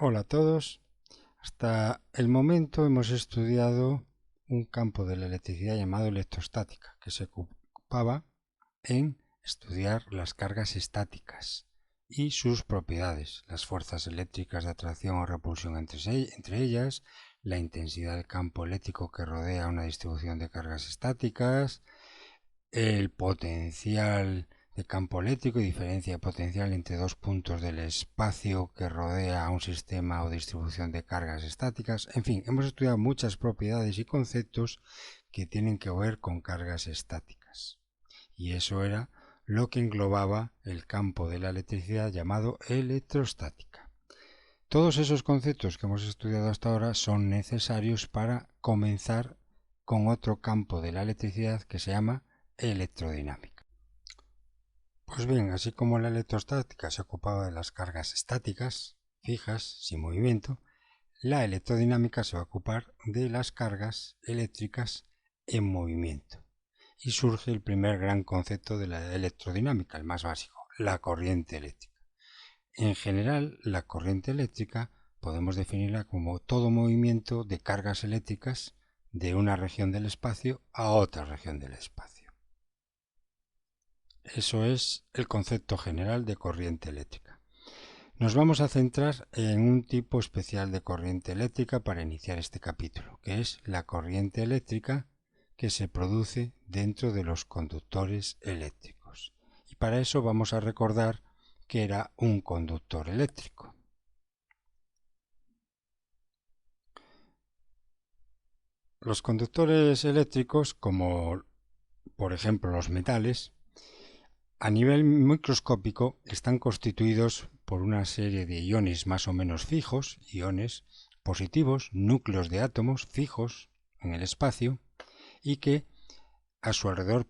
Hola a todos. Hasta el momento hemos estudiado un campo de la electricidad llamado electrostática, que se ocupaba en estudiar las cargas estáticas y sus propiedades, las fuerzas eléctricas de atracción o repulsión entre ellas, la intensidad del campo eléctrico que rodea una distribución de cargas estáticas, el potencial de campo eléctrico y diferencia de potencial entre dos puntos del espacio que rodea a un sistema o distribución de cargas estáticas. En fin, hemos estudiado muchas propiedades y conceptos que tienen que ver con cargas estáticas. Y eso era lo que englobaba el campo de la electricidad llamado electrostática. Todos esos conceptos que hemos estudiado hasta ahora son necesarios para comenzar con otro campo de la electricidad que se llama electrodinámica. Pues bien, así como la electrostática se ocupaba de las cargas estáticas, fijas, sin movimiento, la electrodinámica se va a ocupar de las cargas eléctricas en movimiento. Y surge el primer gran concepto de la electrodinámica, el más básico, la corriente eléctrica. En general, la corriente eléctrica podemos definirla como todo movimiento de cargas eléctricas de una región del espacio a otra región del espacio. Eso es el concepto general de corriente eléctrica. Nos vamos a centrar en un tipo especial de corriente eléctrica para iniciar este capítulo, que es la corriente eléctrica que se produce dentro de los conductores eléctricos. Y para eso vamos a recordar que era un conductor eléctrico. Los conductores eléctricos, como por ejemplo los metales, a nivel microscópico están constituidos por una serie de iones más o menos fijos, iones positivos, núcleos de átomos fijos en el espacio, y que a su alrededor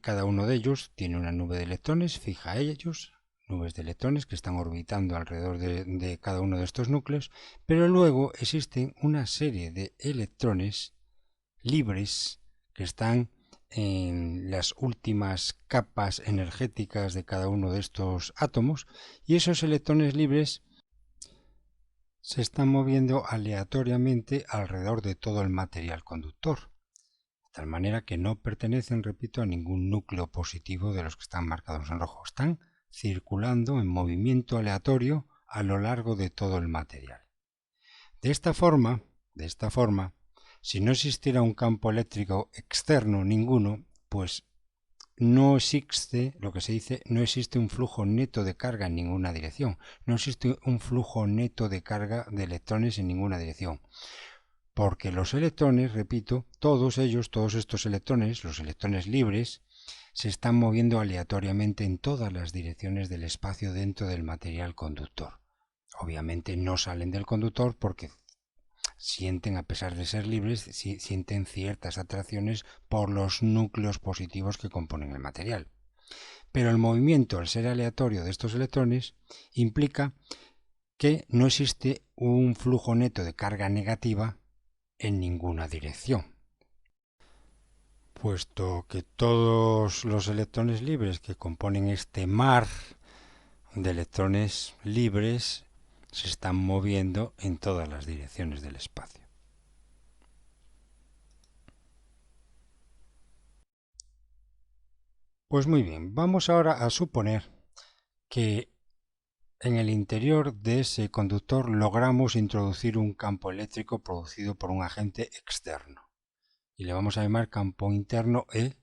cada uno de ellos tiene una nube de electrones fija a ellos, nubes de electrones que están orbitando alrededor de cada uno de estos núcleos, pero luego existen una serie de electrones libres que están en las últimas capas energéticas de cada uno de estos átomos, y esos electrones libres se están moviendo aleatoriamente alrededor de todo el material conductor, de tal manera que no pertenecen, repito, a ningún núcleo positivo de los que están marcados en rojo. Están circulando en movimiento aleatorio a lo largo de todo el material. De esta forma, si no existiera un campo eléctrico externo ninguno, pues no existe, lo que se dice, no existe un flujo neto de carga en ninguna dirección. No existe un flujo neto de carga de electrones en ninguna dirección. Porque los electrones, repito, todos estos electrones, los electrones libres, se están moviendo aleatoriamente en todas las direcciones del espacio dentro del material conductor. Obviamente no salen del conductor porque sienten, a pesar de ser libres, sienten ciertas atracciones por los núcleos positivos que componen el material. Pero el movimiento, al ser aleatorio de estos electrones, implica que no existe un flujo neto de carga negativa en ninguna dirección, puesto que todos los electrones libres que componen este mar de electrones libres se están moviendo en todas las direcciones del espacio. Pues muy bien, vamos ahora a suponer que en el interior de ese conductor logramos introducir un campo eléctrico producido por un agente externo. Y le vamos a llamar campo interno E,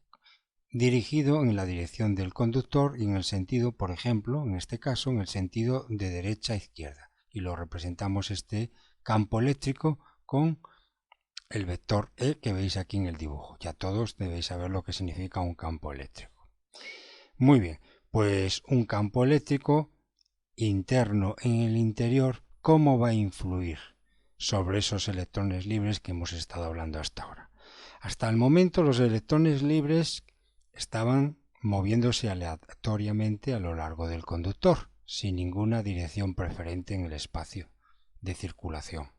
dirigido en la dirección del conductor y en el sentido, por ejemplo, en este caso, en el sentido de derecha a izquierda. Y lo representamos este campo eléctrico con el vector E que veis aquí en el dibujo. Ya todos debéis saber lo que significa un campo eléctrico. Muy bien, pues un campo eléctrico interno en el interior, ¿cómo va a influir sobre esos electrones libres que hemos estado hablando hasta ahora? Hasta el momento los electrones libres estaban moviéndose aleatoriamente a lo largo del conductor, sin ninguna dirección preferente en el espacio de circulación.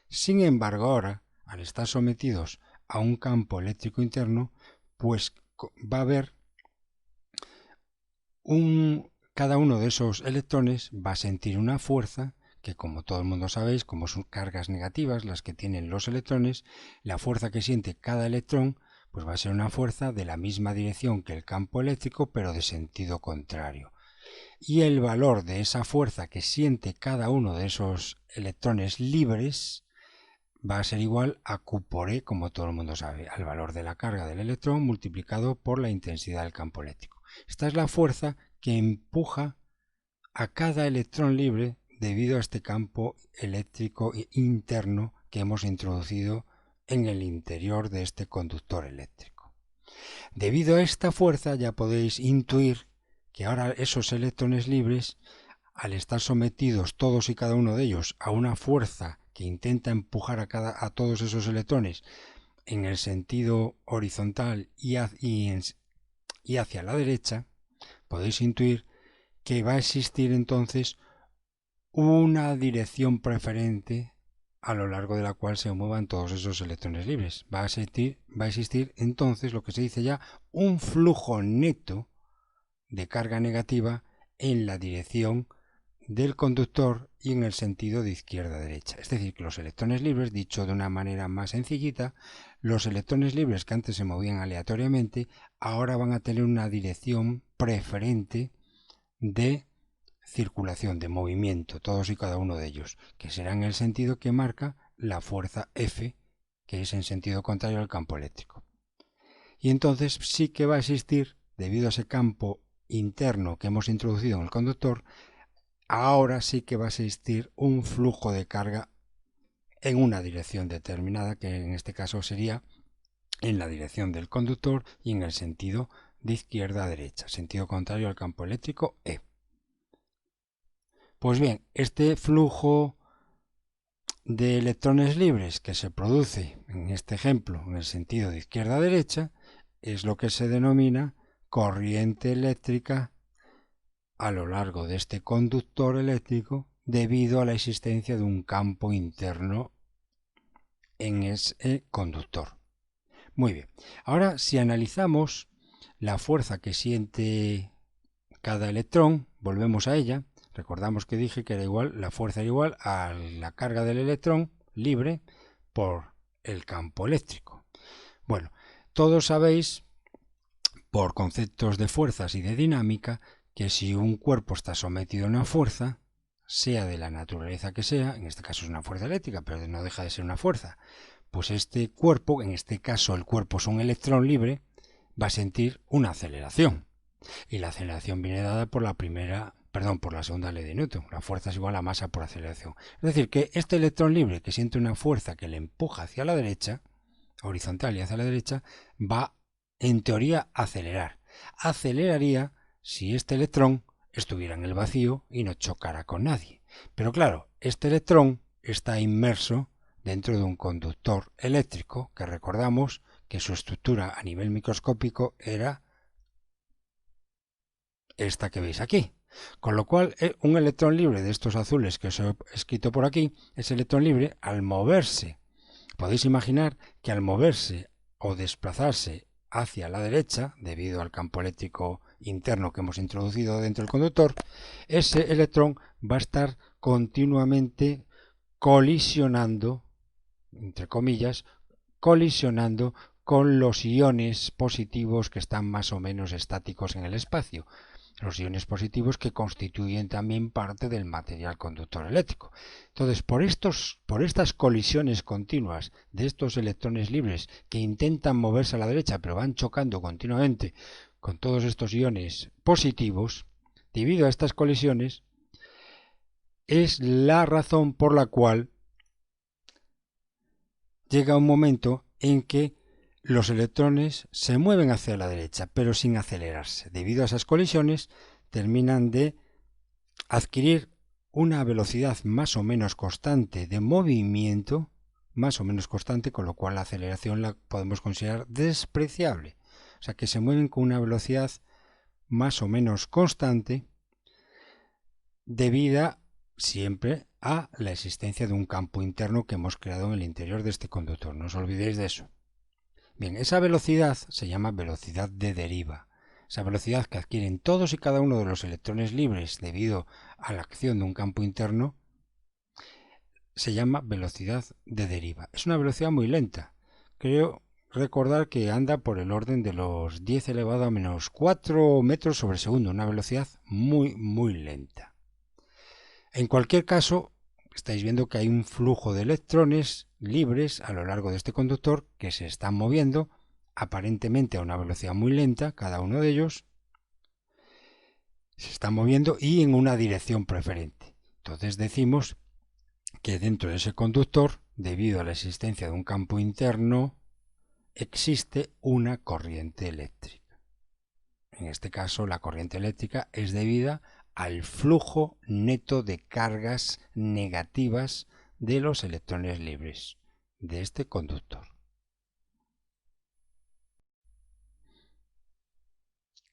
Sin embargo, ahora, al estar sometidos a un campo eléctrico interno, pues va a haber cada uno de esos electrones va a sentir una fuerza que, como todo el mundo sabéis, como son cargas negativas las que tienen los electrones, la fuerza que siente cada electrón pues va a ser una fuerza de la misma dirección que el campo eléctrico, pero de sentido contrario. Y el valor de esa fuerza que siente cada uno de esos electrones libres va a ser igual a Q por E, como todo el mundo sabe, al valor de la carga del electrón multiplicado por la intensidad del campo eléctrico. Esta es la fuerza que empuja a cada electrón libre debido a este campo eléctrico interno que hemos introducido en el interior de este conductor eléctrico. Debido a esta fuerza ya podéis intuir que ahora esos electrones libres, al estar sometidos todos y cada uno de ellos a una fuerza que intenta empujar a todos esos electrones en el sentido horizontal y hacia la derecha, podéis intuir que va a existir entonces una dirección preferente a lo largo de la cual se muevan todos esos electrones libres. Va a existir entonces lo que se dice ya un flujo neto de carga negativa en la dirección del conductor y en el sentido de izquierda a derecha. Es decir, que los electrones libres, dicho de una manera más sencillita, los electrones libres que antes se movían aleatoriamente, ahora van a tener una dirección preferente de circulación, de movimiento, todos y cada uno de ellos, que será en el sentido que marca la fuerza F, que es en sentido contrario al campo eléctrico. Y entonces sí que va a existir, debido a ese campo interno que hemos introducido en el conductor, ahora sí que va a existir un flujo de carga en una dirección determinada, que en este caso sería en la dirección del conductor y en el sentido de izquierda a derecha, sentido contrario al campo eléctrico E. Pues bien, este flujo de electrones libres que se produce en este ejemplo en el sentido de izquierda a derecha es lo que se denomina corriente eléctrica a lo largo de este conductor eléctrico debido a la existencia de un campo interno en ese conductor. Muy bien, ahora si analizamos la fuerza que siente cada electrón, volvemos a ella. Recordamos que dije que la fuerza era igual a la carga del electrón libre por el campo eléctrico. Bueno, todos sabéis, por conceptos de fuerzas y de dinámica, que si un cuerpo está sometido a una fuerza, sea de la naturaleza que sea, en este caso es una fuerza eléctrica, pero no deja de ser una fuerza, pues este cuerpo, en este caso el cuerpo es un electrón libre, va a sentir una aceleración. Y la aceleración viene dada por la segunda ley de Newton. La fuerza es igual a masa por aceleración. Es decir, que este electrón libre que siente una fuerza que le empuja hacia la derecha, horizontal y hacia la derecha, va en teoría a acelerar. Aceleraría si este electrón estuviera en el vacío y no chocara con nadie. Pero claro, este electrón está inmerso dentro de un conductor eléctrico que recordamos que su estructura a nivel microscópico era esta que veis aquí. Con lo cual, un electrón libre de estos azules que os he escrito por aquí, ese electrón libre, al moverse, podéis imaginar que al moverse o desplazarse hacia la derecha, debido al campo eléctrico interno que hemos introducido dentro del conductor, ese electrón va a estar continuamente colisionando, entre comillas, colisionando con los iones positivos que están más o menos estáticos en el espacio. Los iones positivos que constituyen también parte del material conductor eléctrico. Entonces, por estas colisiones continuas de estos electrones libres que intentan moverse a la derecha pero van chocando continuamente con todos estos iones positivos, debido a estas colisiones, es la razón por la cual llega un momento en que los electrones se mueven hacia la derecha, pero sin acelerarse. Debido a esas colisiones, terminan de adquirir una velocidad más o menos constante de movimiento, más o menos constante, con lo cual la aceleración la podemos considerar despreciable. O sea que se mueven con una velocidad más o menos constante debida siempre a la existencia de un campo interno que hemos creado en el interior de este conductor. No os olvidéis de eso. Bien, esa velocidad se llama velocidad de deriva. Esa velocidad que adquieren todos y cada uno de los electrones libres debido a la acción de un campo interno se llama velocidad de deriva. Es una velocidad muy lenta. Creo recordar que anda por el orden de los 10 elevado a menos 4 metros sobre segundo. Una velocidad muy lenta. En cualquier caso, estáis viendo que hay un flujo de electrones libres a lo largo de este conductor que se están moviendo aparentemente a una velocidad muy lenta, cada uno de ellos se está moviendo y en una dirección preferente. Entonces decimos que dentro de ese conductor, debido a la existencia de un campo interno, existe una corriente eléctrica. En este caso, la corriente eléctrica es debida al flujo neto de cargas negativas de los electrones libres de este conductor.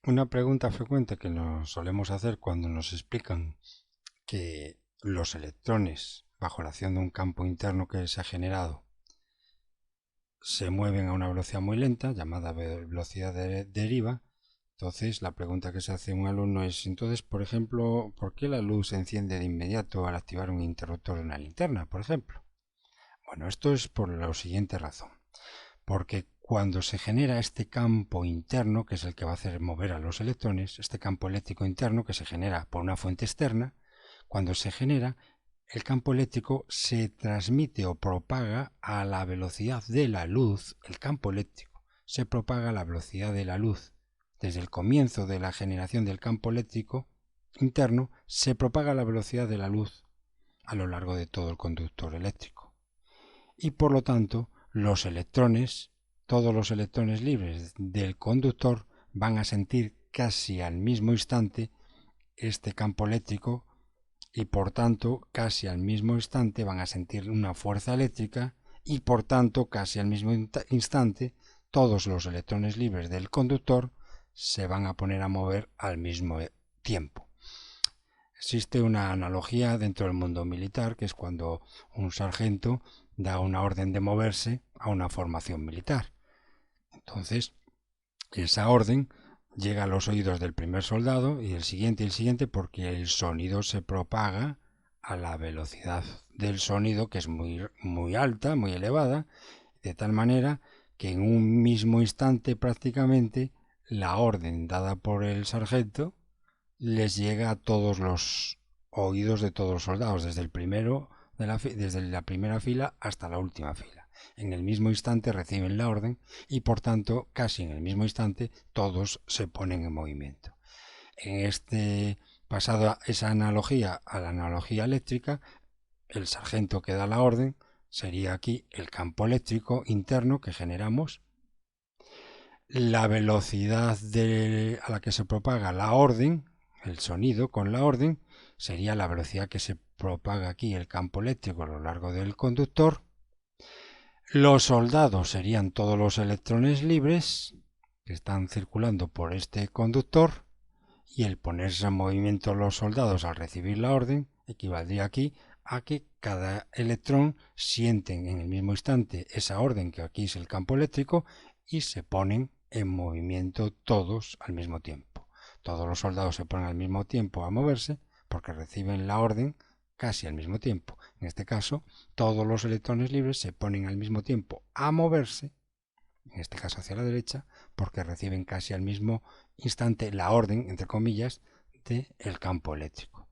Una pregunta frecuente que nos solemos hacer cuando nos explican que los electrones, bajo la acción de un campo interno que se ha generado, se mueven a una velocidad muy lenta, llamada velocidad de deriva. Entonces, la pregunta que se hace un alumno es, entonces, por ejemplo, ¿por qué la luz se enciende de inmediato al activar un interruptor de una linterna, por ejemplo? Bueno, esto es por la siguiente razón. Porque cuando se genera este campo interno, que es el que va a hacer mover a los electrones, este campo eléctrico interno que se genera por una fuente externa, cuando se genera, el campo eléctrico se transmite o propaga a la velocidad de la luz. El campo eléctrico se propaga a la velocidad de la luz. Desde el comienzo de la generación del campo eléctrico interno, se propaga a la velocidad de la luz a lo largo de todo el conductor eléctrico. Y por lo tanto, los electrones, todos los electrones libres del conductor, van a sentir casi al mismo instante este campo eléctrico y por tanto casi al mismo instante van a sentir una fuerza eléctrica y por tanto casi al mismo instante todos los electrones libres del conductor se van a poner a mover al mismo tiempo. Existe una analogía dentro del mundo militar, que es cuando un sargento da una orden de moverse a una formación militar. Entonces, esa orden llega a los oídos del primer soldado y el siguiente, porque el sonido se propaga a la velocidad del sonido, que es muy alta, muy elevada, de tal manera que en un mismo instante prácticamente la orden dada por el sargento les llega a todos los oídos de todos los soldados, desde desde la primera fila hasta la última fila. En el mismo instante reciben la orden y por tanto casi en el mismo instante todos se ponen en movimiento. En este pasado esa analogía a la analogía eléctrica, el sargento que da la orden sería aquí el campo eléctrico interno que generamos. La velocidad a la que se propaga la orden, el sonido con la orden, sería la velocidad que se propaga aquí el campo eléctrico a lo largo del conductor. Los soldados serían todos los electrones libres que están circulando por este conductor y el ponerse en movimiento los soldados al recibir la orden equivaldría aquí a que cada electrón sienten en el mismo instante esa orden que aquí es el campo eléctrico y se ponen en movimiento todos al mismo tiempo. Todos los soldados se ponen al mismo tiempo a moverse porque reciben la orden casi al mismo tiempo. En este caso, todos los electrones libres se ponen al mismo tiempo a moverse, en este caso hacia la derecha, porque reciben casi al mismo instante la orden, entre comillas, del campo eléctrico.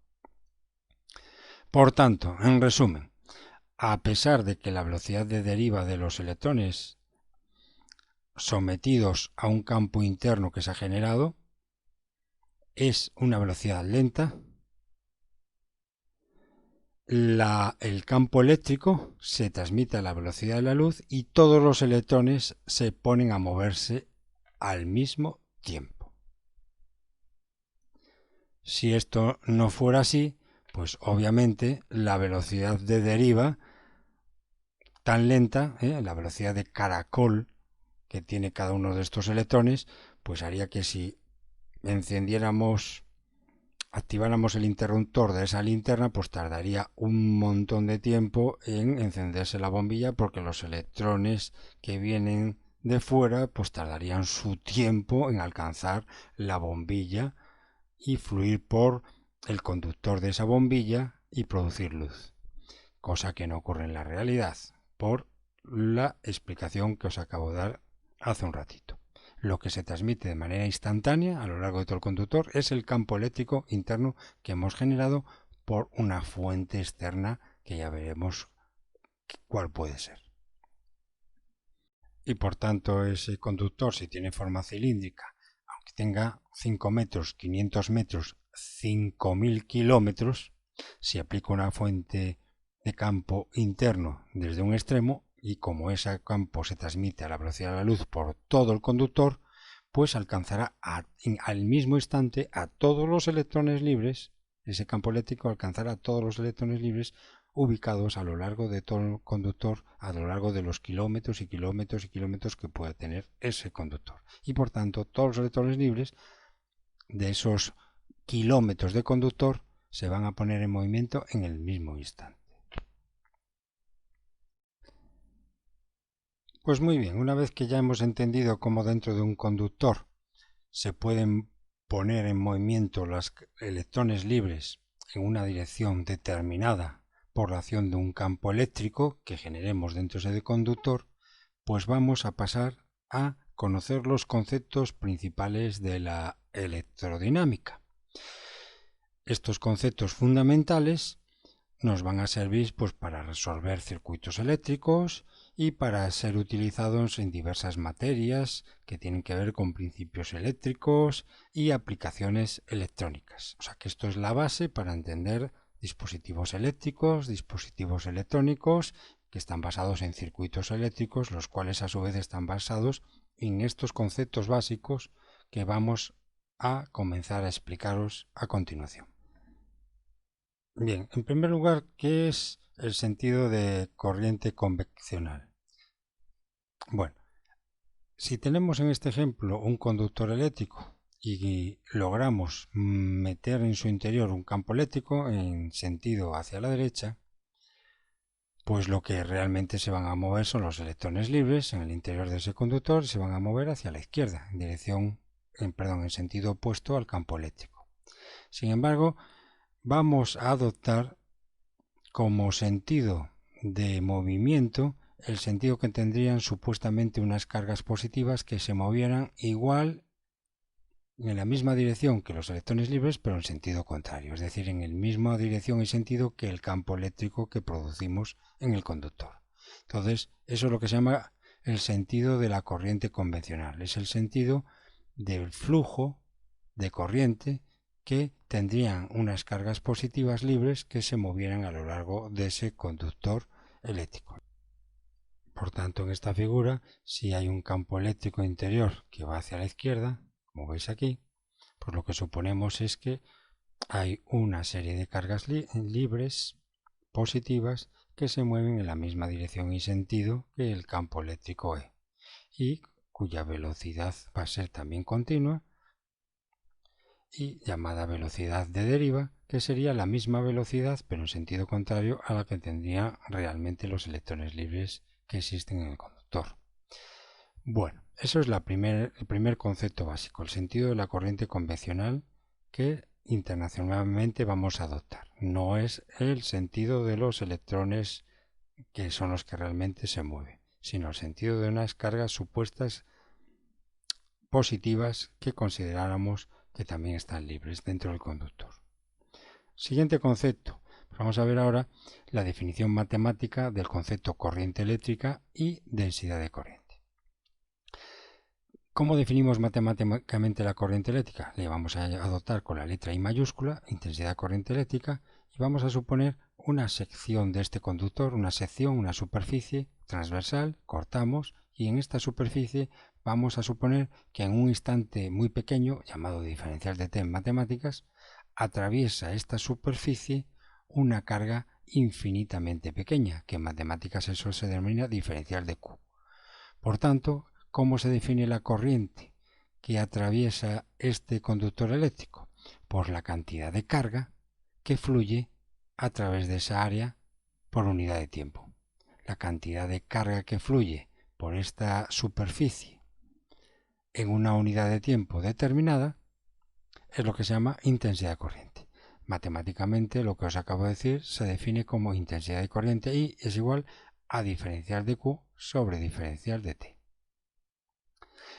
Por tanto, en resumen, a pesar de que la velocidad de deriva de los electrones sometidos a un campo interno que se ha generado es una velocidad lenta, el campo eléctrico se transmite a la velocidad de la luz y todos los electrones se ponen a moverse al mismo tiempo. Si esto no fuera así, pues obviamente la velocidad de deriva tan lenta, la velocidad de caracol que tiene cada uno de estos electrones, pues haría que si activáramos el interruptor de esa linterna, pues tardaría un montón de tiempo en encenderse la bombilla porque los electrones que vienen de fuera pues tardarían su tiempo en alcanzar la bombilla y fluir por el conductor de esa bombilla y producir luz. cosa que no ocurre en la realidad, por la explicación que os acabo de dar hace un ratito. Lo que se transmite de manera instantánea a lo largo de todo el conductor es el campo eléctrico interno que hemos generado por una fuente externa que ya veremos cuál puede ser. Y por tanto ese conductor, si tiene forma cilíndrica, aunque tenga 5 metros, 500 metros, 5000 kilómetros, si aplico una fuente de campo interno desde un extremo, y como ese campo se transmite a la velocidad de la luz por todo el conductor, pues alcanzará al mismo instante a todos los electrones libres. Ese campo eléctrico alcanzará a todos los electrones libres ubicados a lo largo de todo el conductor, a lo largo de los kilómetros y kilómetros y kilómetros que pueda tener ese conductor. Y por tanto, todos los electrones libres de esos kilómetros de conductor se van a poner en movimiento en el mismo instante. Pues muy bien, una vez que ya hemos entendido cómo dentro de un conductor se pueden poner en movimiento los electrones libres en una dirección determinada por la acción de un campo eléctrico que generemos dentro de ese conductor, pues vamos a pasar a conocer los conceptos principales de la electrodinámica. Estos conceptos fundamentales nos van a servir pues para resolver circuitos eléctricos y para ser utilizados en diversas materias que tienen que ver con principios eléctricos y aplicaciones electrónicas. O sea que esto es la base para entender dispositivos eléctricos, dispositivos electrónicos que están basados en circuitos eléctricos, los cuales a su vez están basados en estos conceptos básicos que vamos a comenzar a explicaros a continuación. Bien, en primer lugar, ¿qué es el sentido de corriente convencional? Bueno, si tenemos en este ejemplo un conductor eléctrico y logramos meter en su interior un campo eléctrico en sentido hacia la derecha, pues lo que realmente se van a mover son los electrones libres en el interior de ese conductor y se van a mover hacia la izquierda, en sentido opuesto al campo eléctrico. Sin embargo, vamos a adoptar como sentido de movimiento el sentido que tendrían supuestamente unas cargas positivas que se movieran igual en la misma dirección que los electrones libres, pero en sentido contrario, es decir, en la misma dirección y sentido que el campo eléctrico que producimos en el conductor. Entonces, eso es lo que se llama el sentido de la corriente convencional, es el sentido del flujo de corriente que tendrían unas cargas positivas libres que se movieran a lo largo de ese conductor eléctrico. Por tanto, en esta figura, si hay un campo eléctrico interior que va hacia la izquierda, como veis aquí, pues lo que suponemos es que hay una serie de cargas libres positivas que se mueven en la misma dirección y sentido que el campo eléctrico E, y cuya velocidad va a ser también continua y llamada velocidad de deriva, que sería la misma velocidad pero en sentido contrario a la que tendrían realmente los electrones libres que existen en el conductor. Bueno, eso es el primer concepto básico, el sentido de la corriente convencional que internacionalmente vamos a adoptar. No es el sentido de los electrones que son los que realmente se mueven, sino el sentido de unas cargas supuestas positivas que consideráramos que también están libres dentro del conductor. Siguiente concepto. Vamos a ver ahora la definición matemática del concepto corriente eléctrica y densidad de corriente. ¿Cómo definimos matemáticamente la corriente eléctrica? Le vamos a adoptar con la letra I mayúscula, intensidad de corriente eléctrica, y vamos a suponer una sección de este conductor, una superficie transversal, cortamos, y en esta superficie vamos a suponer que en un instante muy pequeño, llamado diferencial de t en matemáticas, atraviesa esta superficie una carga infinitamente pequeña, que en matemáticas eso se denomina diferencial de Q. Por tanto, ¿cómo se define la corriente que atraviesa este conductor eléctrico? Por la cantidad de carga que fluye a través de esa área por unidad de tiempo. La cantidad de carga que fluye por esta superficie en una unidad de tiempo determinada es lo que se llama intensidad de corriente. Matemáticamente, lo que os acabo de decir se define como intensidad de corriente I es igual a diferencial de Q sobre diferencial de T.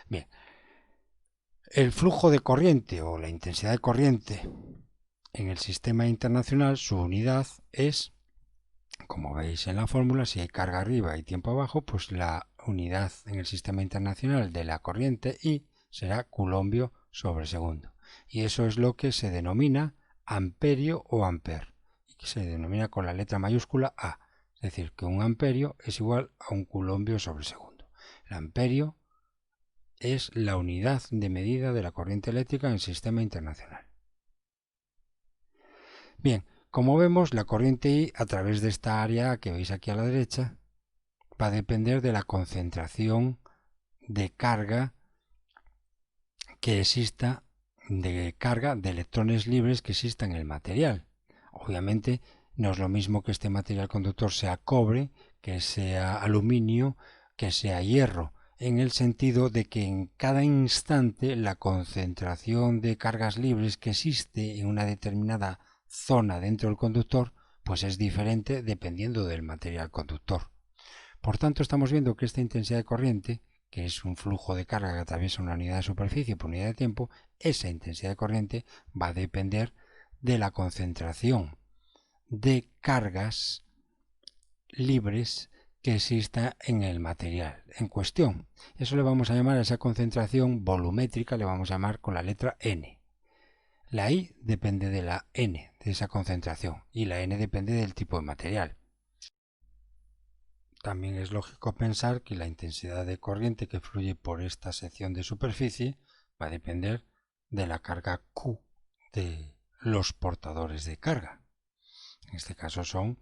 Bien, el flujo de corriente o la intensidad de corriente en el sistema internacional, su unidad es, como veis en la fórmula, si hay carga arriba y tiempo abajo, pues la unidad en el sistema internacional de la corriente I será culombio sobre segundo. Y eso es lo que se denomina amperio o ampere, y que se denomina con la letra mayúscula A. Es decir, que un amperio es igual a un culombio sobre segundo. El amperio es la unidad de medida de la corriente eléctrica en el sistema internacional. Bien, como vemos, la corriente I a través de esta área que veis aquí a la derecha va a depender de la concentración de carga que exista, de carga de electrones libres que exista en el material. Obviamente no es lo mismo que este material conductor sea cobre, que sea aluminio, que sea hierro, en el sentido de que en cada instante la concentración de cargas libres que existe en una determinada zona dentro del conductor pues es diferente dependiendo del material conductor. Por tanto, estamos viendo que esta intensidad de corriente, que es un flujo de carga que atraviesa una unidad de superficie por unidad de tiempo, esa intensidad de corriente va a depender de la concentración de cargas libres que exista en el material en cuestión. Eso le vamos a llamar a esa concentración volumétrica, le vamos a llamar con la letra N. La I depende de la N, de esa concentración, y la N depende del tipo de material. También es lógico pensar que la intensidad de corriente que fluye por esta sección de superficie va a depender de la carga Q de los portadores de carga. En este caso son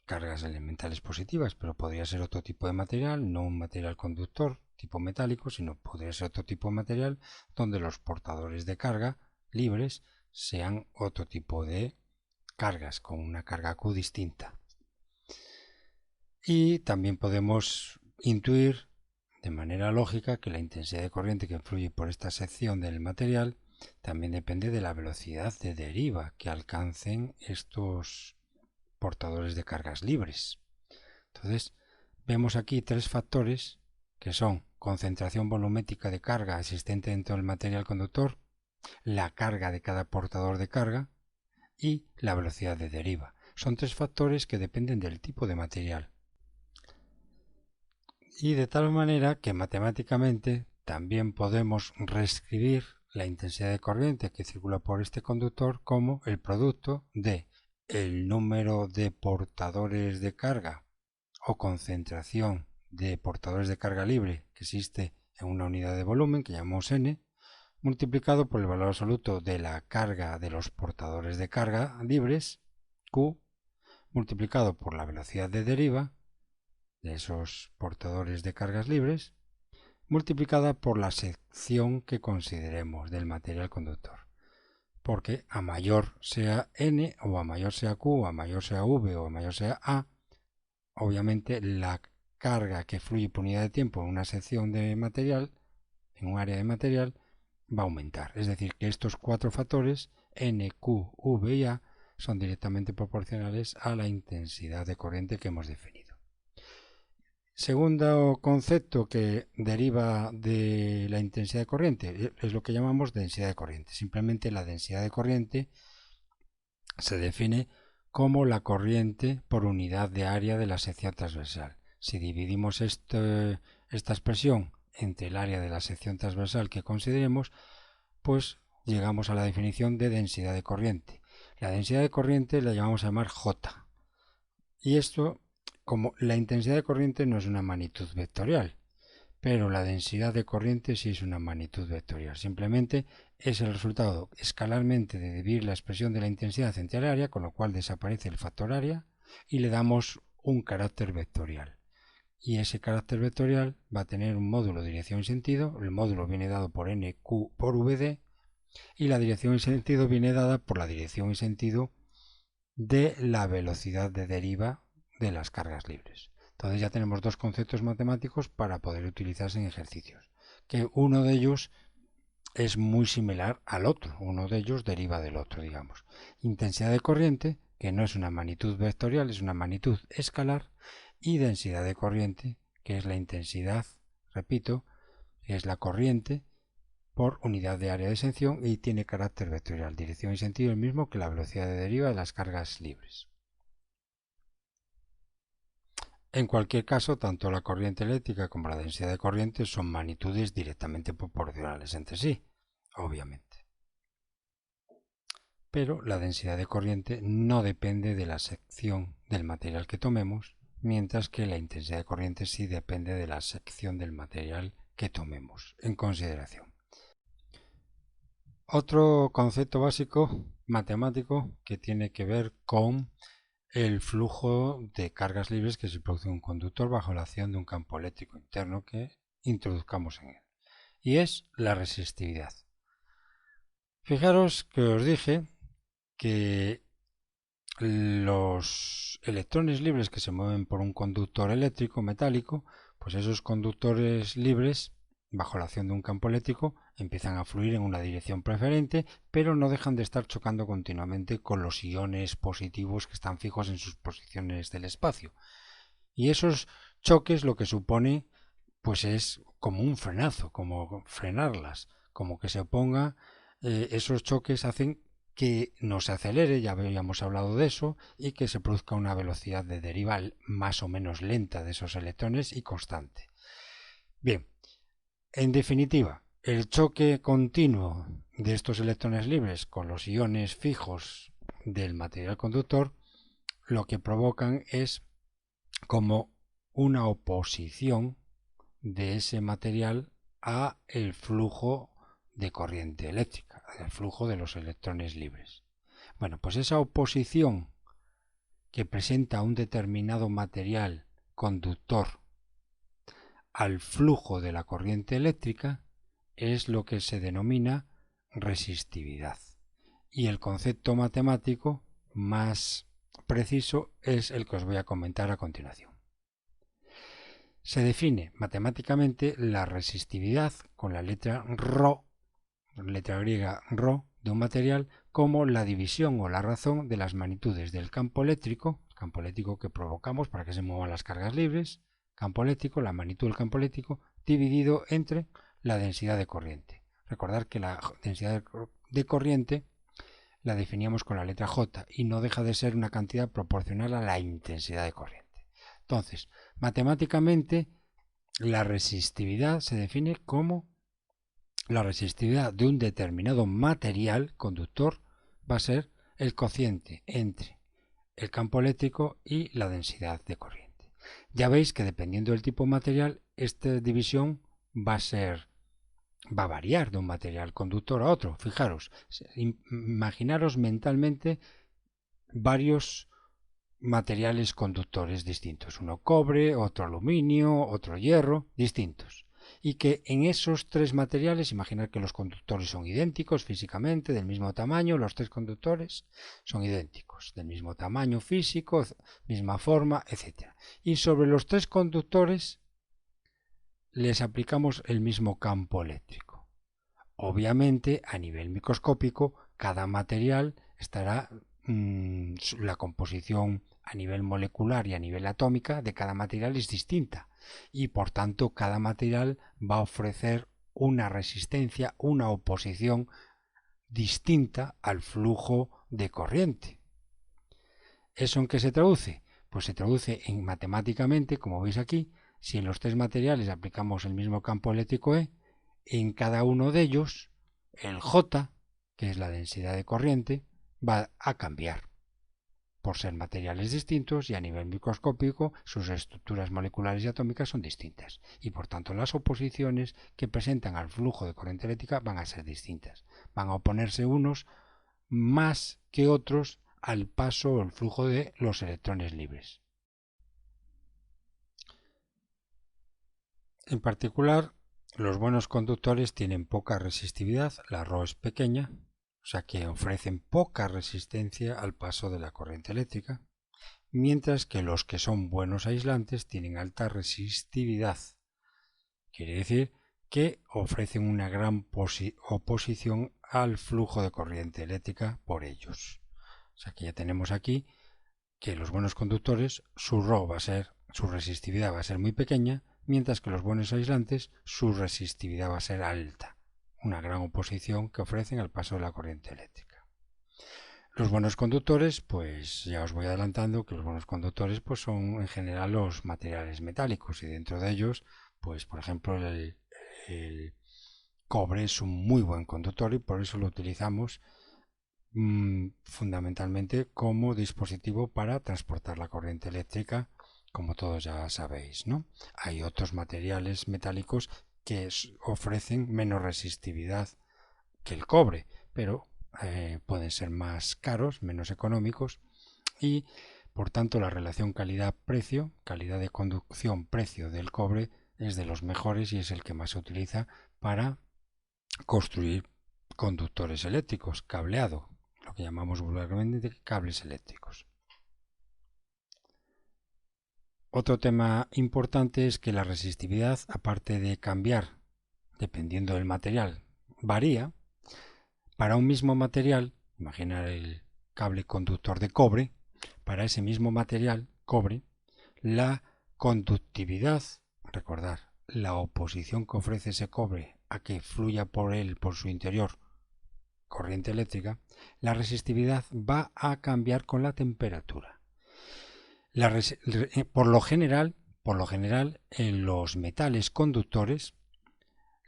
cargas elementales positivas, pero podría ser otro tipo de material, no un material conductor tipo metálico, sino podría ser otro tipo de material donde los portadores de carga libres sean otro tipo de cargas con una carga Q distinta. Y también podemos intuir de manera lógica que la intensidad de corriente que fluye por esta sección del material también depende de la velocidad de deriva que alcancen estos portadores de cargas libres. Entonces, vemos aquí tres factores que son concentración volumétrica de carga existente dentro del material conductor, la carga de cada portador de carga y la velocidad de deriva. Son tres factores que dependen del tipo de material. Y de tal manera que matemáticamente también podemos reescribir la intensidad de corriente que circula por este conductor como el producto de el número de portadores de carga o concentración de portadores de carga libre que existe en una unidad de volumen que llamamos N, multiplicado por el valor absoluto de la carga de los portadores de carga libres, Q, multiplicado por la velocidad de deriva de esos portadores de cargas libres, multiplicada por la sección que consideremos del material conductor. Porque a mayor sea N, o a mayor sea Q, o a mayor sea V, o a mayor sea A, obviamente la carga que fluye por unidad de tiempo en una sección de material, en un área de material, va a aumentar. Es decir, que estos cuatro factores, N, Q, V y A, son directamente proporcionales a la intensidad de corriente que hemos definido. Segundo concepto que deriva de la intensidad de corriente es lo que llamamos densidad de corriente. Simplemente la densidad de corriente se define como la corriente por unidad de área de la sección transversal. Si dividimos esta expresión entre el área de la sección transversal que consideremos, pues llegamos a la definición de densidad de corriente. La densidad de corriente la llamamos a llamar J. Y esto, como la intensidad de corriente no es una magnitud vectorial, pero la densidad de corriente sí es una magnitud vectorial. Simplemente es el resultado escalarmente de dividir la expresión de la intensidad entre el área, con lo cual desaparece el factor área y le damos un carácter vectorial. Y ese carácter vectorial va a tener un módulo dirección y sentido. El módulo viene dado por NQ por VD y la dirección y sentido viene dada por la dirección y sentido de la velocidad de deriva de las cargas libres. Entonces ya tenemos dos conceptos matemáticos para poder utilizarse en ejercicios, que uno de ellos es muy similar al otro, uno de ellos deriva del otro, digamos. Intensidad de corriente, que no es una magnitud vectorial, es una magnitud escalar, y densidad de corriente, que es la intensidad, repito, es la corriente por unidad de área de sección y tiene carácter vectorial, dirección y sentido el mismo que la velocidad de deriva de las cargas libres. En cualquier caso, tanto la corriente eléctrica como la densidad de corriente son magnitudes directamente proporcionales entre sí, obviamente. Pero la densidad de corriente no depende de la sección del material que tomemos, mientras que la intensidad de corriente sí depende de la sección del material que tomemos en consideración. Otro concepto básico matemático que tiene que ver con el flujo de cargas libres que se produce en un conductor bajo la acción de un campo eléctrico interno que introduzcamos en él. Y es la resistividad. Fijaros que os dije que los electrones libres que se mueven por un conductor eléctrico metálico, pues esos conductores libres, bajo la acción de un campo eléctrico, empiezan a fluir en una dirección preferente, pero no dejan de estar chocando continuamente con los iones positivos que están fijos en sus posiciones del espacio. Y esos choques lo que supone, pues es como un frenazo, como frenarlas, como que se oponga, esos choques hacen que no se acelere, ya habíamos hablado de eso, y que se produzca una velocidad de deriva más o menos lenta de esos electrones y constante. Bien, en definitiva, el choque continuo de estos electrones libres con los iones fijos del material conductor lo que provocan es como una oposición de ese material a el flujo de corriente eléctrica, el flujo de los electrones libres. Bueno, pues esa oposición que presenta un determinado material conductor al flujo de la corriente eléctrica es lo que se denomina resistividad. Y el concepto matemático más preciso es el que os voy a comentar a continuación. Se define matemáticamente la resistividad con la letra ρ, letra griega ρ, de un material como la división o la razón de las magnitudes del campo eléctrico que provocamos para que se muevan las cargas libres, campo eléctrico, la magnitud del campo eléctrico, dividido entre la densidad de corriente. Recordar que la densidad de corriente la definíamos con la letra J y no deja de ser una cantidad proporcional a la intensidad de corriente. Entonces, matemáticamente, la resistividad se define como la resistividad de un determinado material conductor va a ser el cociente entre el campo eléctrico y la densidad de corriente. Ya veis que dependiendo del tipo de material, esta división va a variar de un material conductor a otro. Fijaros, imaginaros mentalmente varios materiales conductores distintos, uno cobre, otro aluminio, otro hierro, distintos. Y que en esos tres materiales, imaginar que los conductores son idénticos físicamente, del mismo tamaño, los tres conductores son idénticos, del mismo tamaño físico, misma forma, etc. Y sobre los tres conductores les aplicamos el mismo campo eléctrico. Obviamente, a nivel microscópico, cada material estará la composición a nivel molecular y a nivel atómica de cada material es distinta y por tanto cada material va a ofrecer una resistencia, una oposición distinta al flujo de corriente. ¿Eso en qué se traduce? Pues se traduce en matemáticamente, como veis aquí, si en los tres materiales aplicamos el mismo campo eléctrico E, en cada uno de ellos el J, que es la densidad de corriente, va a cambiar por ser materiales distintos y a nivel microscópico sus estructuras moleculares y atómicas son distintas y por tanto las oposiciones que presentan al flujo de corriente eléctrica van a ser distintas. Van a oponerse unos más que otros al paso o el flujo de los electrones libres. En particular, los buenos conductores tienen poca resistividad, la ρ es pequeña, o sea que ofrecen poca resistencia al paso de la corriente eléctrica, mientras que los que son buenos aislantes tienen alta resistividad. Quiere decir que ofrecen una gran oposición al flujo de corriente eléctrica por ellos. O sea que ya tenemos aquí que los buenos conductores, su resistividad va a ser muy pequeña, mientras que los buenos aislantes, su resistividad va a ser alta. Una gran oposición que ofrecen al paso de la corriente eléctrica. Los buenos conductores, pues ya os voy adelantando que los buenos conductores pues son en general los materiales metálicos, y dentro de ellos, pues por ejemplo el cobre es un muy buen conductor y por eso lo utilizamos fundamentalmente como dispositivo para transportar la corriente eléctrica, como todos ya sabéis, ¿no? Hay otros materiales metálicos que ofrecen menos resistividad que el cobre, pero pueden ser más caros, menos económicos, y por tanto la relación calidad-precio, calidad de conducción-precio del cobre es de los mejores y es el que más se utiliza para construir conductores eléctricos, cableado, lo que llamamos vulgarmente cables eléctricos. Otro tema importante es que la resistividad, aparte de cambiar dependiendo del material, varía. Para un mismo material, imaginar el cable conductor de cobre, para ese mismo material, cobre, la conductividad, recordar, la oposición que ofrece ese cobre a que fluya por él, por su interior, corriente eléctrica, la resistividad va a cambiar con la temperatura. Por lo general, en los metales conductores,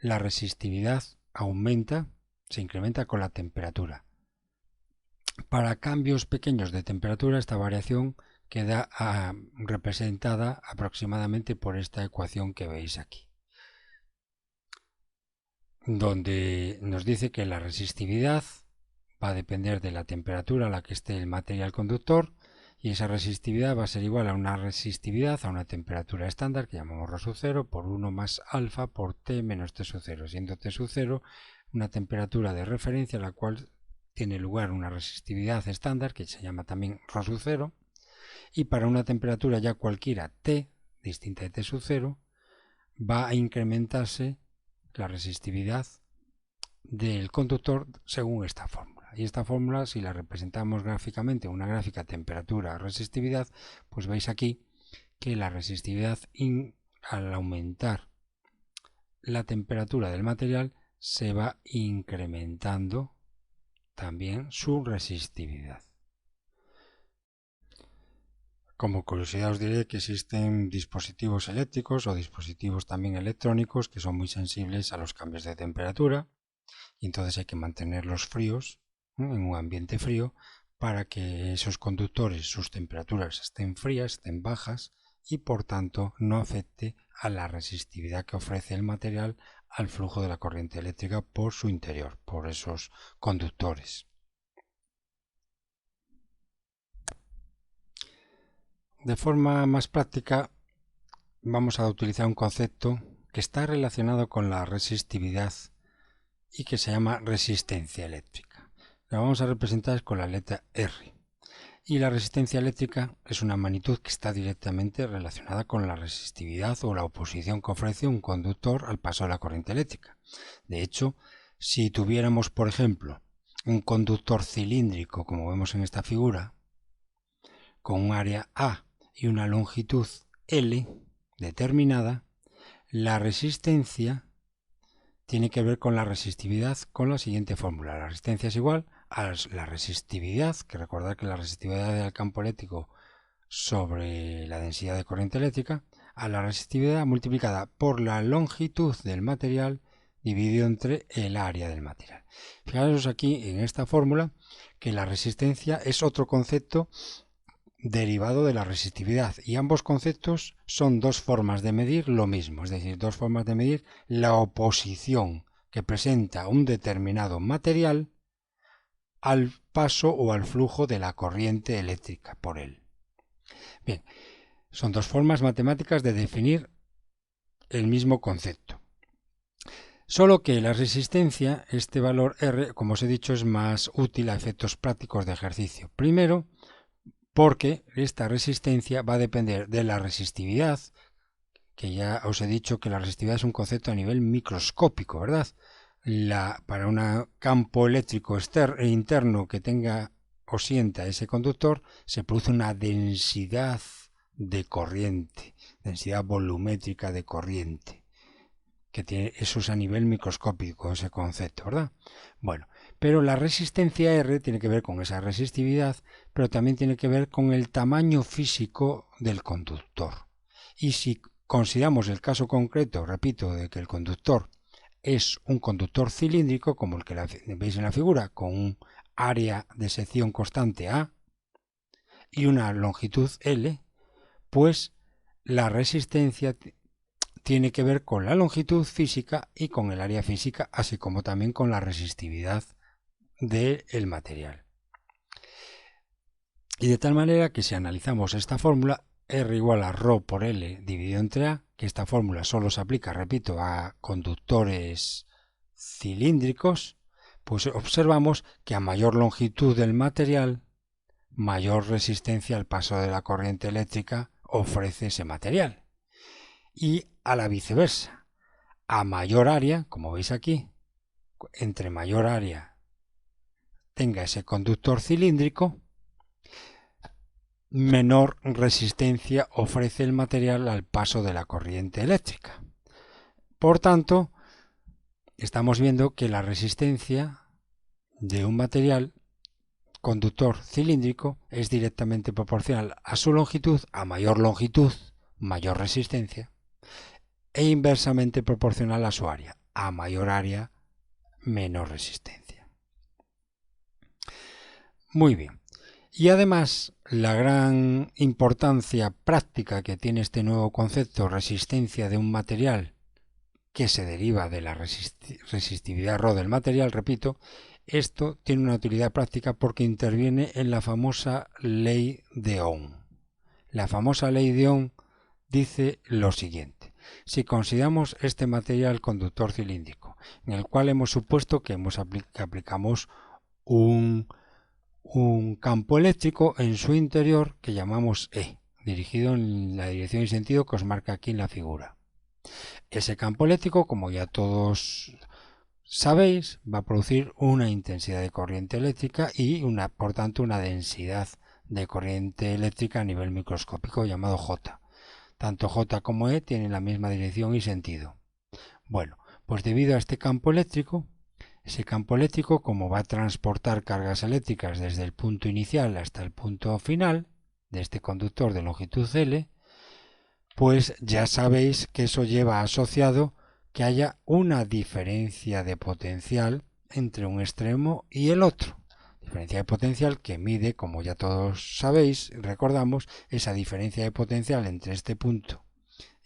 la resistividad aumenta, se incrementa con la temperatura. Para cambios pequeños de temperatura, esta variación queda representada aproximadamente por esta ecuación que veis aquí, donde nos dice que la resistividad va a depender de la temperatura a la que esté el material conductor, y esa resistividad va a ser igual a una resistividad a una temperatura estándar que llamamos ρ sub 0 por 1 más alfa por T menos T sub 0, siendo T sub 0 una temperatura de referencia a la cual tiene lugar una resistividad estándar que se llama también ρ sub 0, y para una temperatura ya cualquiera T, distinta de T sub 0, va a incrementarse la resistividad del conductor según esta fórmula. Y esta fórmula, si la representamos gráficamente, una gráfica temperatura-resistividad, pues veis aquí que la resistividad al aumentar la temperatura del material se va incrementando también su resistividad. Como curiosidad os diré que existen dispositivos eléctricos o dispositivos también electrónicos que son muy sensibles a los cambios de temperatura, y entonces hay que mantenerlos fríos, en un ambiente frío, para que esos conductores, sus temperaturas estén frías, estén bajas, y por tanto no afecte a la resistividad que ofrece el material al flujo de la corriente eléctrica por su interior, por esos conductores. De forma más práctica, vamos a utilizar un concepto que está relacionado con la resistividad y que se llama resistencia eléctrica. La vamos a representar con la letra R. Y la resistencia eléctrica es una magnitud que está directamente relacionada con la resistividad o la oposición que ofrece un conductor al paso de la corriente eléctrica. De hecho, si tuviéramos, por ejemplo, un conductor cilíndrico, como vemos en esta figura, con un área A y una longitud L determinada, la resistencia tiene que ver con la resistividad con la siguiente fórmula. La resistencia es igual a la resistividad, que recordad que la resistividad del campo eléctrico sobre la densidad de corriente eléctrica, a la resistividad multiplicada por la longitud del material dividido entre el área del material. Fijaros aquí en esta fórmula que la resistencia es otro concepto derivado de la resistividad, y ambos conceptos son dos formas de medir lo mismo, es decir, dos formas de medir la oposición que presenta un determinado material al paso o al flujo de la corriente eléctrica por él. Bien, son dos formas matemáticas de definir el mismo concepto. Solo que la resistencia, este valor R, como os he dicho, es más útil a efectos prácticos de ejercicio. Primero, porque esta resistencia va a depender de la resistividad que ya os he dicho que la resistividad es un concepto a nivel microscópico, ¿verdad? Para un campo eléctrico interno que tenga o sienta ese conductor, se produce una densidad de corriente, densidad volumétrica de corriente, que tiene, eso es a nivel microscópico ese concepto, ¿verdad? Bueno, pero la resistencia R tiene que ver con esa resistividad, pero también tiene que ver con el tamaño físico del conductor. Y si consideramos el caso concreto, repito, de que el conductor es un conductor cilíndrico, como el que veis en la figura, con un área de sección constante A y una longitud L, pues la resistencia tiene que ver con la longitud física y con el área física, así como también con la resistividad del material. Y de tal manera que si analizamos esta fórmula, R igual a ρ por L dividido entre A, que esta fórmula solo se aplica, repito, a conductores cilíndricos, pues observamos que a mayor longitud del material, mayor resistencia al paso de la corriente eléctrica ofrece ese material. Y a la viceversa, a mayor área, como veis aquí, entre mayor área tenga ese conductor cilíndrico, menor resistencia ofrece el material al paso de la corriente eléctrica. Por tanto, estamos viendo que la resistencia de un material conductor cilíndrico es directamente proporcional a su longitud. A mayor longitud, mayor resistencia, e inversamente proporcional a su área. A mayor área, menor resistencia. Muy bien. Y además, la gran importancia práctica que tiene este nuevo concepto, resistencia de un material, que se deriva de la resistividad ρ del material, repito, esto tiene una utilidad práctica porque interviene en la famosa ley de Ohm. La famosa ley de Ohm dice lo siguiente: si consideramos este material conductor cilíndrico, en el cual hemos supuesto que aplicamos un campo eléctrico en su interior que llamamos E, dirigido en la dirección y sentido que os marca aquí en la figura. Ese campo eléctrico, como ya todos sabéis, va a producir una intensidad de corriente eléctrica y por tanto una densidad de corriente eléctrica a nivel microscópico llamado J. Tanto J como E tienen la misma dirección y sentido. Bueno, pues debido a este campo eléctrico, ese campo eléctrico, como va a transportar cargas eléctricas desde el punto inicial hasta el punto final de este conductor de longitud L, pues ya sabéis que eso lleva asociado que haya una diferencia de potencial entre un extremo y el otro. Diferencia de potencial que mide, como ya todos sabéis, recordamos, esa diferencia de potencial entre este punto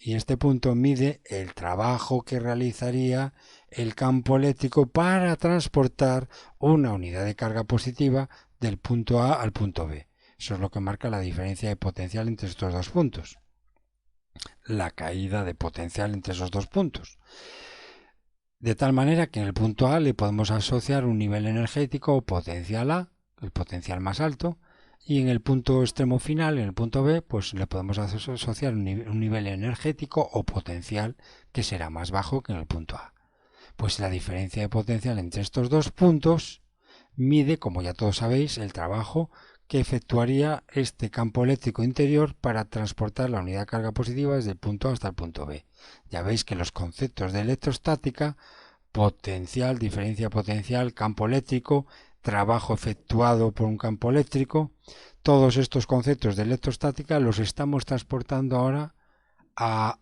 y este punto mide el trabajo que realizaría el campo eléctrico para transportar una unidad de carga positiva del punto A al punto B. Eso es lo que marca la diferencia de potencial entre estos dos puntos. La caída de potencial entre esos dos puntos. De tal manera que en el punto A le podemos asociar un nivel energético o potencial A, el potencial más alto, y en el punto extremo final, en el punto B, pues le podemos asociar un nivel energético o potencial que será más bajo que en el punto A. Pues la diferencia de potencial entre estos dos puntos mide, como ya todos sabéis, el trabajo que efectuaría este campo eléctrico interior para transportar la unidad de carga positiva desde el punto A hasta el punto B. Ya veis que los conceptos de electrostática, potencial, diferencia potencial, campo eléctrico, trabajo efectuado por un campo eléctrico, todos estos conceptos de electrostática los estamos transportando ahora a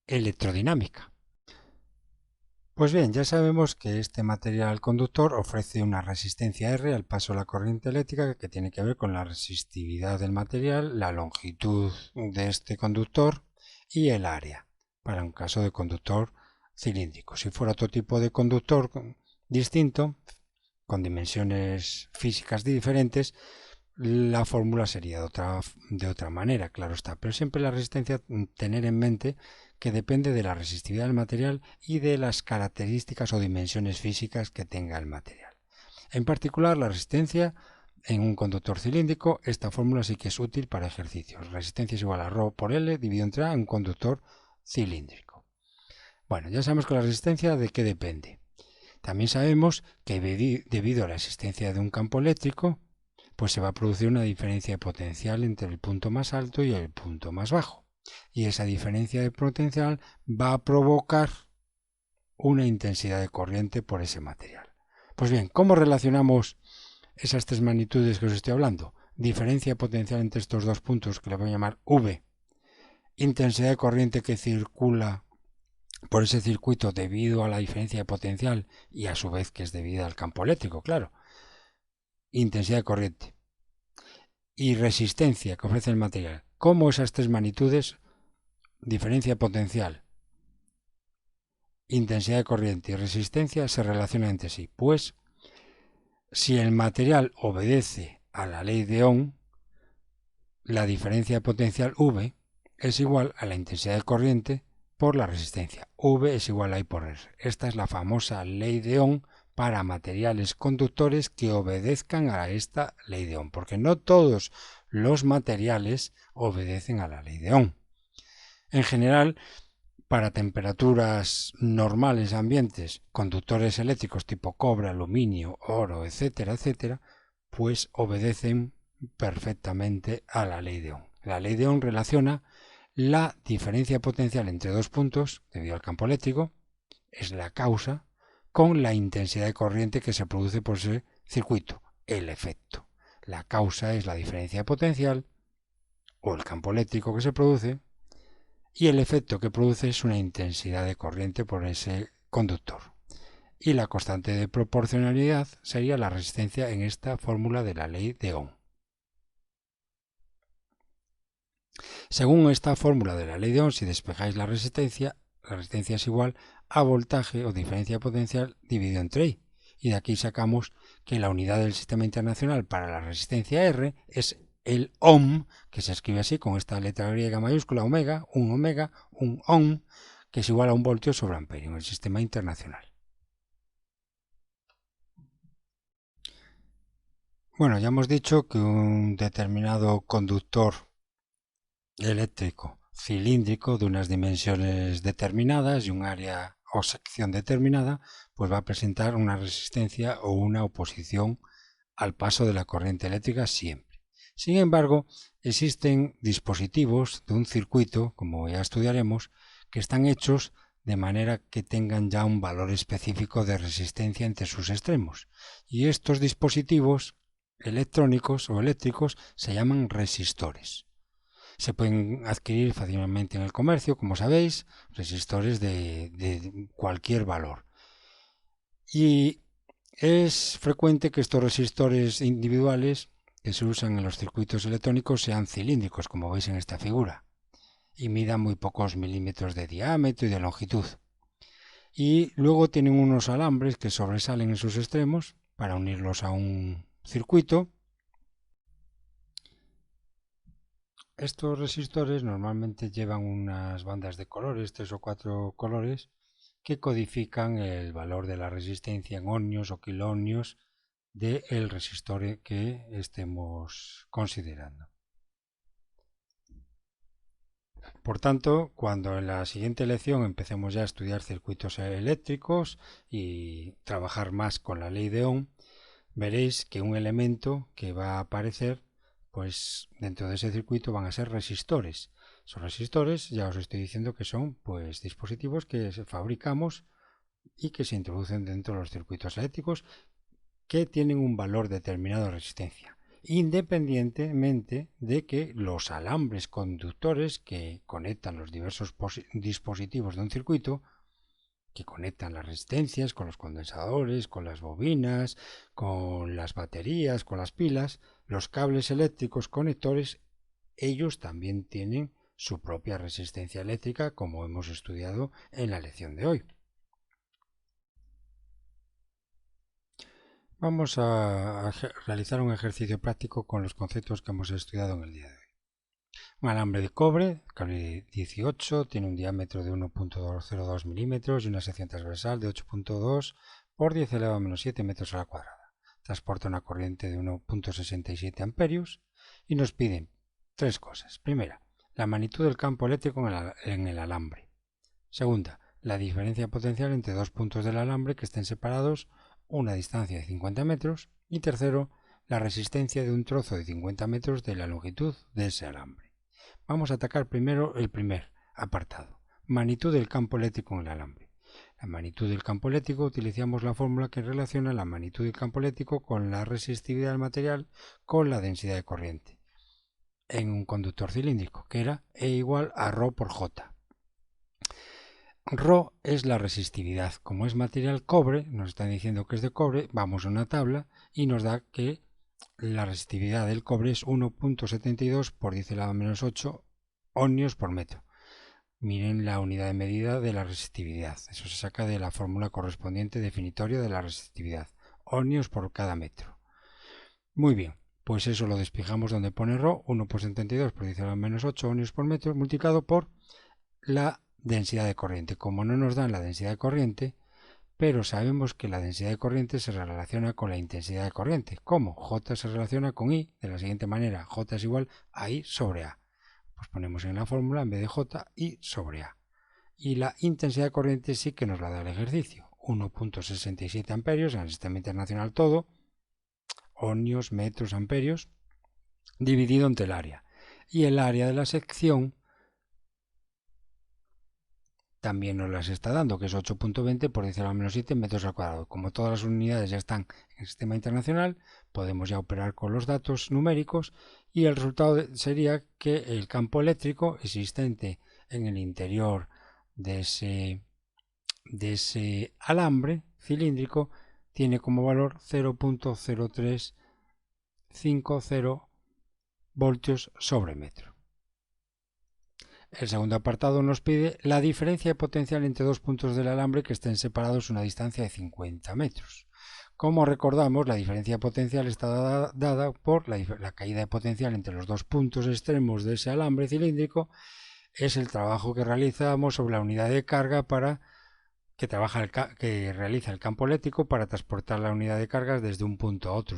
electrodinámica. Pues bien, ya sabemos que este material conductor ofrece una resistencia R al paso de la corriente eléctrica que tiene que ver con la resistividad del material, la longitud de este conductor y el área, para un caso de conductor cilíndrico. Si fuera otro tipo de conductor distinto, con dimensiones físicas diferentes, la fórmula sería de otra manera, claro está. Pero siempre la resistencia, tener en mente que depende de la resistividad del material y de las características o dimensiones físicas que tenga el material. En particular, la resistencia en un conductor cilíndrico, esta fórmula sí que es útil para ejercicios. Resistencia es igual a ρ por L dividido entre A en un conductor cilíndrico. Bueno, ya sabemos que la resistencia de qué depende. También sabemos que debido a la existencia de un campo eléctrico, pues se va a producir una diferencia de potencial entre el punto más alto y el punto más bajo. Y esa diferencia de potencial va a provocar una intensidad de corriente por ese material. Pues bien, ¿cómo relacionamos esas tres magnitudes que os estoy hablando? Diferencia de potencial entre estos dos puntos, que le voy a llamar V. Intensidad de corriente que circula por ese circuito debido a la diferencia de potencial y a su vez que es debida al campo eléctrico, claro. Intensidad de corriente. Y resistencia que ofrece el material. ¿Cómo esas tres magnitudes, diferencia de potencial, intensidad de corriente y resistencia, se relacionan entre sí? Pues si el material obedece a la ley de Ohm, la diferencia de potencial V es igual a la intensidad de corriente por la resistencia. V es igual a I por R. Esta es la famosa ley de Ohm para materiales conductores que obedezcan a esta ley de Ohm, porque no todos los materiales obedecen a la ley de Ohm. En general, para temperaturas normales ambientes, conductores eléctricos tipo cobre, aluminio, oro, etcétera, etcétera, pues obedecen perfectamente a la ley de Ohm. La ley de Ohm relaciona la diferencia potencial entre dos puntos, debido al campo eléctrico, es la causa, con la intensidad de corriente que se produce por ese circuito, el efecto. La causa es la diferencia de potencial o el campo eléctrico que se produce, y el efecto que produce es una intensidad de corriente por ese conductor. Y la constante de proporcionalidad sería la resistencia en esta fórmula de la ley de Ohm. Según esta fórmula de la ley de Ohm, si despejáis la resistencia es igual a voltaje o diferencia potencial dividido entre I. Y de aquí sacamos que la unidad del sistema internacional para la resistencia R es el ohm, que se escribe así con esta letra griega mayúscula, omega, un ohm, que es igual a 1 voltio sobre amperio en el sistema internacional. Bueno, ya hemos dicho que un determinado conductor eléctrico cilíndrico de unas dimensiones determinadas y un área o sección determinada, pues va a presentar una resistencia o una oposición al paso de la corriente eléctrica siempre. Sin embargo, existen dispositivos de un circuito, como ya estudiaremos, que están hechos de manera que tengan ya un valor específico de resistencia entre sus extremos. Y estos dispositivos electrónicos o eléctricos se llaman resistores. Se pueden adquirir fácilmente en el comercio, como sabéis, resistores de cualquier valor. Y es frecuente que estos resistores individuales que se usan en los circuitos electrónicos sean cilíndricos, como veis en esta figura, y midan muy pocos milímetros de diámetro y de longitud. Y luego tienen unos alambres que sobresalen en sus extremos para unirlos a un circuito. Estos resistores normalmente llevan unas bandas de colores, 3 o 4 colores, que codifican el valor de la resistencia en ohmios o kiloohmios del resistor que estemos considerando. Por tanto, cuando en la siguiente lección empecemos ya a estudiar circuitos eléctricos y trabajar más con la ley de Ohm, veréis que un elemento que va a aparecer, pues dentro de ese circuito van a ser resistores. Esos resistores, ya os estoy diciendo que son pues dispositivos que fabricamos y que se introducen dentro de los circuitos eléctricos que tienen un valor determinado de resistencia, independientemente de que los alambres conductores que conectan los diversos dispositivos de un circuito, que conectan las resistencias con los condensadores, con las bobinas, con las baterías, con las pilas, los cables eléctricos conectores, ellos también tienen su propia resistencia eléctrica, como hemos estudiado en la lección de hoy. Vamos a realizar un ejercicio práctico con los conceptos que hemos estudiado en el día de hoy. Un alambre de cobre, cable 18, tiene un diámetro de 1.02 milímetros y una sección transversal de 8.2 por 10 elevado a menos 7 metros a la cuadrada. Transporta una corriente de 1.67 amperios y nos piden tres cosas. Primera, la magnitud del campo eléctrico en el alambre. Segunda, la diferencia potencial entre dos puntos del alambre que estén separados una distancia de 50 metros. Y tercero, la resistencia de un trozo de 50 metros de la longitud de ese alambre. Vamos a atacar primero el primer apartado, magnitud del campo eléctrico en el alambre. La magnitud del campo eléctrico, utilizamos la fórmula que relaciona la magnitud del campo eléctrico con la resistividad del material con la densidad de corriente en un conductor cilíndrico, que era E igual a ρ por J. Ρ es la resistividad. Como es material cobre, nos están diciendo que es de cobre, vamos a una tabla y nos da que la resistividad del cobre es 1.72 por 10 a la menos 8 ohmios por metro. Miren la unidad de medida de la resistividad. Eso se saca de la fórmula correspondiente definitoria de la resistividad. Ohmios por cada metro. Muy bien, pues eso lo despejamos donde pone ρ, 1 por 72 por 10 a la menos 8 ohmios por metro, multiplicado por la densidad de corriente. Como no nos dan la densidad de corriente, pero sabemos que la densidad de corriente se relaciona con la intensidad de corriente. ¿Cómo? J se relaciona con I de la siguiente manera. J es igual a I sobre A. Pues ponemos en la fórmula, en vez de J, I sobre A. Y la intensidad de corriente sí que nos la da el ejercicio. 1.67 amperios en el sistema internacional todo, ohmios, metros, amperios, dividido entre el área. Y el área de la sección también nos las está dando, que es 8.20 por 10 a la menos 7 metros al cuadrado. Como todas las unidades ya están en el sistema internacional, podemos ya operar con los datos numéricos y el resultado sería que el campo eléctrico existente en el interior de ese alambre cilíndrico tiene como valor 0.0350 voltios sobre metro. El segundo apartado nos pide la diferencia de potencial entre dos puntos del alambre que estén separados una distancia de 50 metros. Como recordamos, la diferencia potencial está dada por la caída de potencial entre los dos puntos extremos de ese alambre cilíndrico. Es el trabajo que realizamos sobre la unidad de carga que realiza el campo eléctrico para transportar la unidad de cargas desde un punto a otro.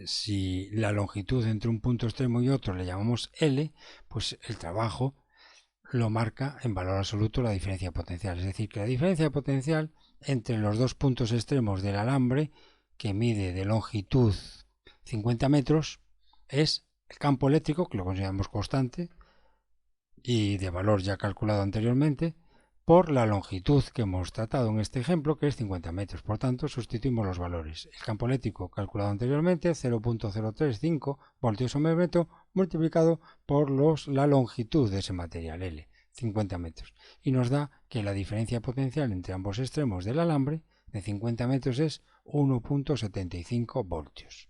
Si la longitud entre un punto extremo y otro le llamamos L, pues el trabajo lo marca en valor absoluto la diferencia potencial. Es decir, que la diferencia potencial entre los dos puntos extremos del alambre, que mide de longitud 50 metros, es el campo eléctrico, que lo consideramos constante y de valor ya calculado anteriormente, por la longitud que hemos tratado en este ejemplo, que es 50 metros. Por tanto, sustituimos los valores. El campo eléctrico calculado anteriormente, 0.035 voltios sobre metro, multiplicado por la longitud de ese material, L, 50 metros. Y nos da que la diferencia potencial entre ambos extremos del alambre de 50 metros es 1.75 voltios.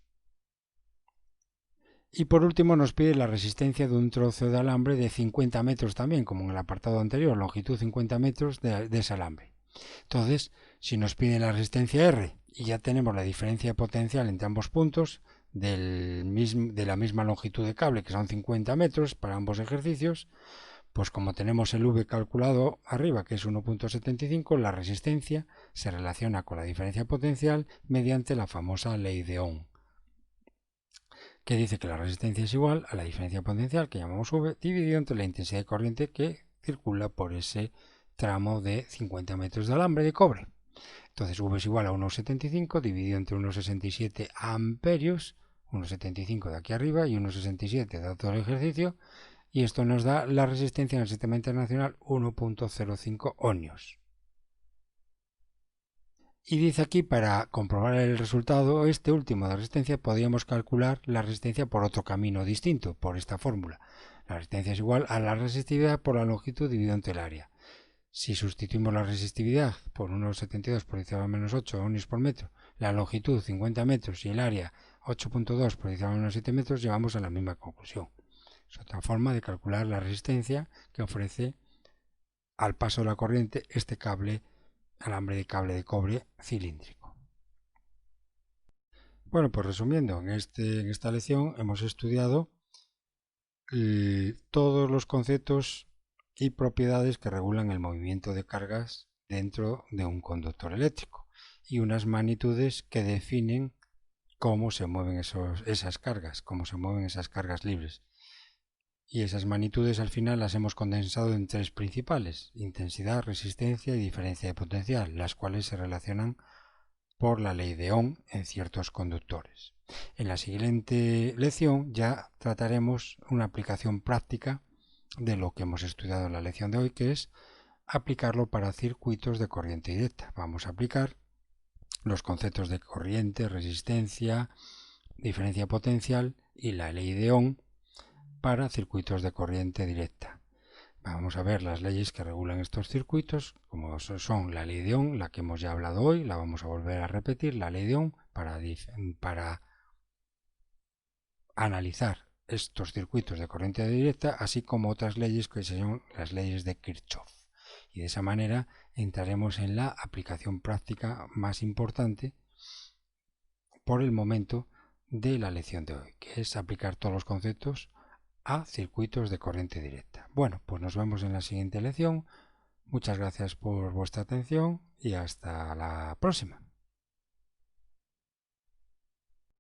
Y por último nos pide la resistencia de un trozo de alambre de 50 metros también, como en el apartado anterior, longitud 50 metros de ese alambre. Entonces, si nos pide la resistencia R y ya tenemos la diferencia potencial entre ambos puntos de la misma longitud de cable, que son 50 metros para ambos ejercicios, pues como tenemos el V calculado arriba, que es 1.75, la resistencia se relaciona con la diferencia potencial mediante la famosa ley de Ohm, que dice que la resistencia es igual a la diferencia potencial, que llamamos V, dividido entre la intensidad de corriente que circula por ese tramo de 50 metros de alambre de cobre. Entonces V es igual a 1,75 dividido entre 1,67 amperios, 1,75 de aquí arriba y 1,67 de todo el ejercicio, y esto nos da la resistencia en el sistema internacional 1.05 ohmios. Y dice aquí, para comprobar el resultado este último de resistencia, podríamos calcular la resistencia por otro camino distinto, por esta fórmula. La resistencia es igual a la resistividad por la longitud dividido entre el área. Si sustituimos la resistividad por 1,72 por 10 a la menos 8 ohmios por metro, la longitud 50 metros y el área 8.2 por 10 a la menos 7 metros, llegamos a la misma conclusión. Es otra forma de calcular la resistencia que ofrece al paso de la corriente este alambre de cable de cobre cilíndrico. Bueno, pues resumiendo, en esta lección hemos estudiado todos los conceptos y propiedades que regulan el movimiento de cargas dentro de un conductor eléctrico y unas magnitudes que definen cómo se mueven esas cargas, cómo se mueven esas cargas libres. Y esas magnitudes al final las hemos condensado en tres principales: intensidad, resistencia y diferencia de potencial, las cuales se relacionan por la ley de Ohm en ciertos conductores. En la siguiente lección ya trataremos una aplicación práctica de lo que hemos estudiado en la lección de hoy, que es aplicarlo para circuitos de corriente directa. Vamos a aplicar los conceptos de corriente, resistencia, diferencia potencial y la ley de Ohm para circuitos de corriente directa. Vamos a ver las leyes que regulan estos circuitos, como son la ley de Ohm, la que hemos ya hablado hoy, la vamos a volver a repetir, la ley de Ohm, para analizar estos circuitos de corriente directa, así como otras leyes que son las leyes de Kirchhoff. Y de esa manera entraremos en la aplicación práctica más importante por el momento de la lección de hoy, que es aplicar todos los conceptos a circuitos de corriente directa. Bueno, pues nos vemos en la siguiente lección. Muchas gracias por vuestra atención y hasta la próxima.